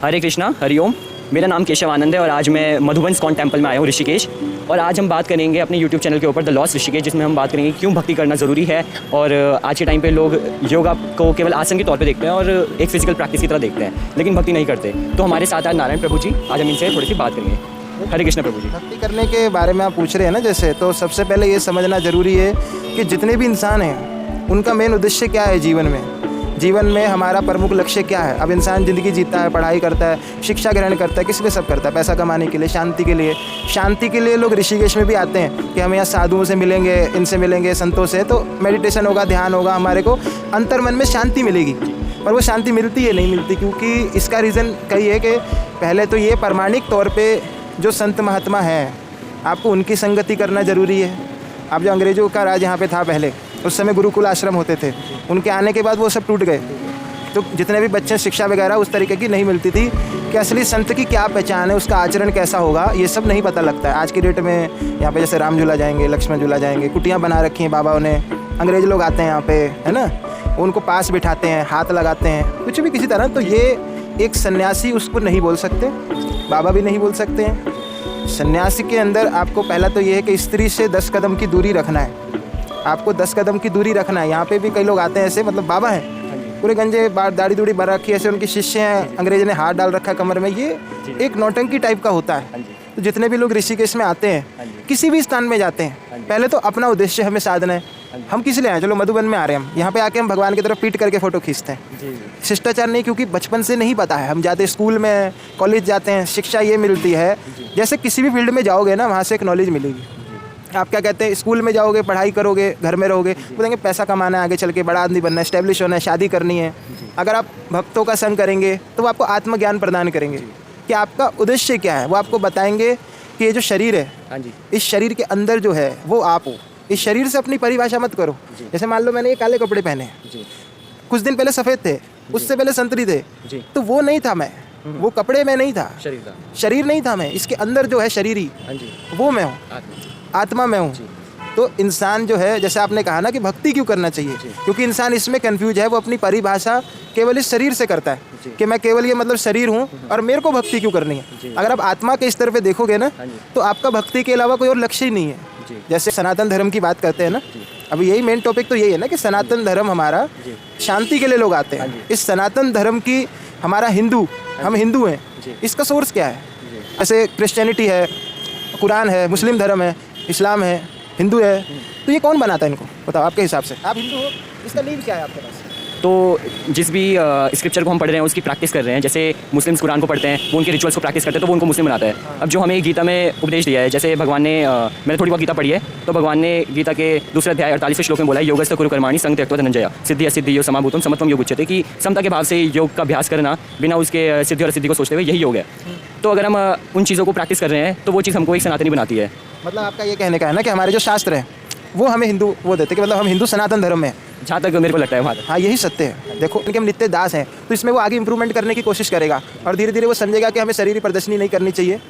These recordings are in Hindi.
हरे कृष्णा, हरिओम। मेरा नाम केशव आनंद है और आज मैं मधुबन स्कॉन टेम्पल में आया हूँ, ऋषिकेश। और आज हम बात करेंगे अपने यूट्यूब चैनल के ऊपर द लॉस्ट ऋषिकेश, जिसमें हम बात करेंगे क्यों भक्ति करना ज़रूरी है। और आज के टाइम पे लोग योगा को केवल आसन के तौर पे देखते हैं और एक फिजिकल प्रैक्टिस की तरह देखते हैं, लेकिन भक्ति नहीं करते। तो हमारे साथ आज नारायण प्रभु जी, आज हम इनसे थोड़ी सी बात करेंगे। हरे कृष्ण प्रभु जी। भक्ति करने के बारे में आप पूछ रहे हैं ना, जैसे तो सबसे पहले ये समझना ज़रूरी है कि जितने भी इंसान हैं उनका मेन उद्देश्य क्या है जीवन में हमारा प्रमुख लक्ष्य क्या है। अब इंसान ज़िंदगी जीता है, पढ़ाई करता है, शिक्षा ग्रहण करता है, किस लिए सब करता है? पैसा कमाने के लिए, शांति के लिए लोग ऋषिकेश में भी आते हैं कि हम यहाँ साधुओं से मिलेंगे, इनसे मिलेंगे, संतों से, तो मेडिटेशन होगा, ध्यान होगा, हमारे को अंतर मन में शांति मिलेगी। पर वो शांति मिलती है नहीं मिलती, क्योंकि इसका रीज़न कई है कि पहले तो ये प्रमाणिक तौर पर जो संत महात्मा हैं आपको उनकी संगति करना ज़रूरी है। अब जो अंग्रेज़ों का राज यहाँ पे था पहले, उस समय गुरुकुल आश्रम होते थे, उनके आने के बाद वो सब टूट गए। तो जितने भी बच्चे शिक्षा वगैरह उस तरीके की नहीं मिलती थी कि असली संत की क्या पहचान है, उसका आचरण कैसा होगा, ये सब नहीं पता लगता है। आज की डेट में यहाँ पे जैसे राम झूला जाएंगे, लक्ष्मण झूला जाएंगे, कुटियाँ बना रखी हैं बाबाओं ने, अंग्रेज लोग आते हैं यहाँ पे, है ना, उनको पास बिठाते हैं, हाथ लगाते हैं, कुछ भी किसी तरह। तो ये एक सन्यासी उसको नहीं बोल सकते, बाबा भी नहीं बोल सकते हैं। सन्यासी के अंदर आपको पहला तो ये है कि स्त्री से 10 कदम की दूरी रखना है, आपको 10 कदम की दूरी रखना है। यहाँ पे भी कई लोग आते हैं ऐसे, मतलब बाबा हैं, पूरे गंजे दाढ़ी दूढ़ी बन रखी है, ऐसे उनके शिष्य हैं, अंग्रेज ने हाथ डाल रखा है कमर में, ये एक नौटंकी टाइप का होता है। तो जितने भी लोग ऋषिकेश में आते हैं, किसी भी स्थान में जाते हैं, पहले तो अपना उद्देश्य हमें साधना है। हम किस लिए आए? चलो मधुबन में आ रहे हैं, हम यहाँ पे आके हम भगवान की तरफ पीट करके फ़ोटो खींचते हैं। शिष्टाचार नहीं, क्योंकि बचपन से नहीं पता है। हम जाते स्कूल में, कॉलेज जाते हैं, शिक्षा ये मिलती है, जैसे किसी भी फील्ड में जाओगे ना, वहाँ से एक नॉलेज मिलेगी। आप क्या कहते हैं, स्कूल में जाओगे, पढ़ाई करोगे, घर में रहोगे, बोलेंगे पैसा कमाना है, आगे चल के बड़ा आदमी बनना है, स्टैब्लिश होना है, शादी करनी है। अगर आप भक्तों का संग करेंगे तो वो आपको आत्मज्ञान प्रदान करेंगे कि आपका उद्देश्य क्या है। वो आपको बताएंगे कि ये जो शरीर है, इस शरीर के अंदर जो है वो आप हो। इस शरीर से अपनी परिभाषा मत करो। जैसे मान लो मैंने ये काले कपड़े पहने हैं, कुछ दिन पहले सफ़ेद थे, उससे पहले संतरी थे, तो वो नहीं था मैं, वो कपड़े में नहीं था, शरीर नहीं था मैं, इसके अंदर जो है शरीर ही, वो मैं हूँ, आत्मा में हूँ। तो इंसान जो है, जैसे आपने कहा ना कि भक्ति क्यों करना चाहिए, क्योंकि इंसान इसमें कंफ्यूज है। वो अपनी परिभाषा केवल इस शरीर से करता है कि मैं केवल ये मतलब शरीर हूँ और मेरे को भक्ति क्यों करनी है। अगर आप आत्मा के स्तर पे देखोगे ना, तो आपका भक्ति के अलावा कोई और लक्ष्य ही नहीं है। जैसे सनातन धर्म की बात करते हैं ना, अब यही मेन टॉपिक तो यही है ना कि सनातन धर्म हमारा शांति के लिए लोग आते हैं। इस सनातन धर्म की हमारा हिंदू, हम हिंदू हैं, इसका सोर्स क्या है? जैसे क्रिश्चियनिटी है, कुरान है, मुस्लिम धर्म है, इस्लाम है, हिंदू है, तो ये कौन बनाता है इनको? बताओ आपके हिसाब से, आप हिंदू हो, इसका नींव क्या है आपके पास? तो जिस भी स्क्रिप्चर को हम पढ़ रहे हैं उसकी प्रैक्टिस कर रहे हैं। जैसे मुस्लिम्स कुरान को पढ़ते हैं, वो उनके रिचुअल्स को प्रैक्टिस करते हैं, तो वो उनको मुस्लिम बनाता है। अब जो हमें गीता में उपदेश दिया है, जैसे भगवान ने, मैंने थोड़ी बहुत गीता पढ़ी है, तो भगवान ने गीता के दूसरे अध्याय 48वें श्लोक में बोला है, योगस्थ कुरु कर्माणि संग त्यक्त्वा धनंजय सिद्धि असिद्धि योग समाभूतम समत्वम योग उच्यते, कि समता के भाव से योग का अभ्यास करना बिना उसके सिद्धि और असिद्धि को सोचते हुए, यही योग है। तो अगर हम उन चीज़ों को प्रैक्टिस कर रहे हैं तो वो चीज़ हमको एक सनातनी बनाती है। मतलब आपका ये कहने का है ना कि हमारे जो शास्त्र हैं वो हमें हिंदू वो देते कि मतलब हम हिंदू सनातन धर्म में, जहाँ तक मेरे को लगता है वहाँ। हाँ, यही सत्य है। देखो, इनके हम नित्य दास हैं, तो इसमें वो आगे इंप्रूवमेंट करने की कोशिश करेगा और धीरे धीरे वो समझेगा कि हमें शरीर प्रदर्शनी नहीं करनी चाहिए,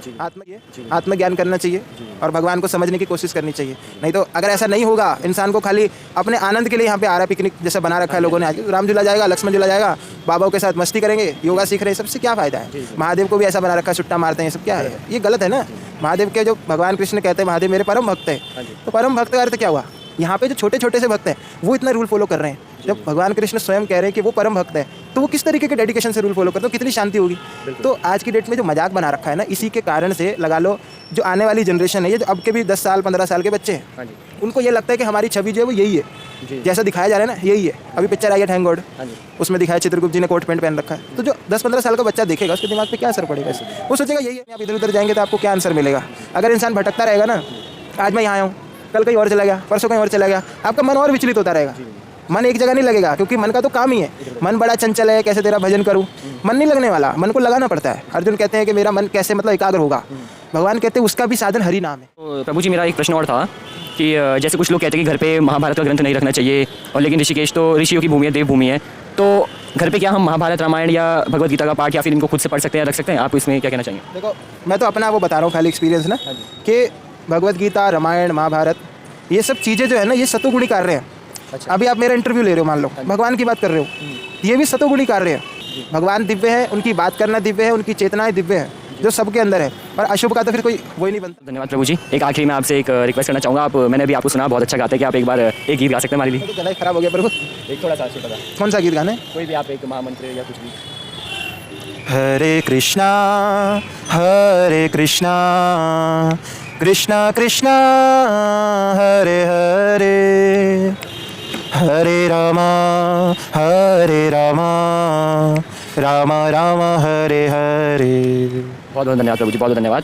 आत्मज्ञान करना चाहिए और भगवान को समझने की कोशिश करनी चाहिए। नहीं तो अगर ऐसा नहीं होगा, इंसान को खाली अपने आनंद के लिए यहाँ पे आ रहा है, पिकनिक जैसा बना रखा है लोगों ने, आज राम झूला जाएगा, लक्ष्मण झूला जाएगा, बाबाओं के साथ मस्ती करेंगे, योगा सीख रहे हैं, सबसे क्या फ़ायदा है? महादेव को भी ऐसा बना रखा है, छुट्टा मारते हैं, सब क्या है? ये गलत है ना। महादेव के जो भगवान कृष्ण कहते हैं महादेव मेरे परम भक्त है, तो परम भक्त का अर्थ क्या हुआ? यहाँ पे जो छोटे छोटे से भक्त हैं वो इतना रूल फॉलो कर रहे हैं। जब भगवान कृष्ण स्वयं कह रहे हैं कि वो परम भक्त है, तो वो किस तरीके के डेडिकेशन से रूल फॉलो करते हैं, कितनी शांति होगी। तो आज की डेट में जो मजाक बना रखा है ना, इसी के कारण से लगा लो जो आने वाली जनरेशन है, ये जो अब के भी 10 साल 15 साल के बच्चे हैं, उनको ये लगता है कि हमारी छवि जो है वो यही है, जैसा दिखाया जा रहा है ना, यही है। अभी पिक्चर आई है थैंक गॉड, उसमें दिखाया चित्रगुप्त जी ने कोट पैंट पहन रखा है, तो जो 10-15 साल का बच्चा देखेगा उसके दिमाग पे क्या असर पड़ेगा? वो सोचेगा यही है। आप इधर उधर जाएंगे तो आपको क्या आंसर मिलेगा? अगर इंसान भटकता रहेगा ना, आज मैं यहाँ आया हूँ, कल कहीं और चला गया, परसों कहीं और चला गया, आपका मन और विचलित होता रहेगा। मन एक जगह नहीं लगेगा, क्योंकि मन का तो काम ही है। मन बड़ा चंचल है, कैसे तेरा भजन करूं, मन नहीं लगने वाला, मन को लगाना पड़ता है। अर्जुन कहते हैं कि मेरा मन कैसे मतलब एकाग्र होगा, भगवान कहते हैं उसका भी साधन हरि नाम है। तो प्रभु जी, मेरा एक प्रश्न और था कि जैसे कुछ लोग कहते हैं कि घर पे महाभारत का ग्रंथ नहीं रखना चाहिए, और लेकिन ऋषिकेश तो ऋषियों की भूमि है, देव भूमि है, तो घर पे क्या हम महाभारत, रामायण या भगवद गीता का पाठ या फिर इनको खुद से पढ़ सकते हैं, रख सकते हैं? आप इसमें क्या कहना चाहेंगे? देखो, मैं तो अपना वो बता रहा हूँ खाली एक्सपीरियंस ना, कि भगवद गीता, रामायण, महाभारत, ये सब चीज़ें जो है ना, ये सतोगुणी कार्य हैं। अभी आप मेरा इंटरव्यू ले रहे हो, मान लो भगवान की बात कर रहे हो, ये भी सतोगुणी कार्य है। भगवान दिव्य है, उनकी बात करना दिव्य है, उनकी चेतनाएं दिव्य है जो सबके अंदर है, और अशुभ का तो फिर कोई वही नहीं बनता। धन्यवाद प्रभु जी। एक आखिरी में आपसे एक रिक्वेस्ट करना चाहूँगा। मैंने अभी आपको सुना, बहुत अच्छा गाते हैं, कि आप एक बार एक गीत गा सकते हैं हमारे लिए? तो गला ही खराब हो गया प्रभु। एक थोड़ा सा छोटा सा कौन सा गीत गाने? कोई भी, आप एक महामंत्र या कुछ भी। हरे कृष्णा कृष्णा कृष्णा हरे हरे, हरे रामा रामा रामा हरे हरे। बहुत बहुत धन्यवाद प्रभु जी, बहुत बहुत धन्यवाद।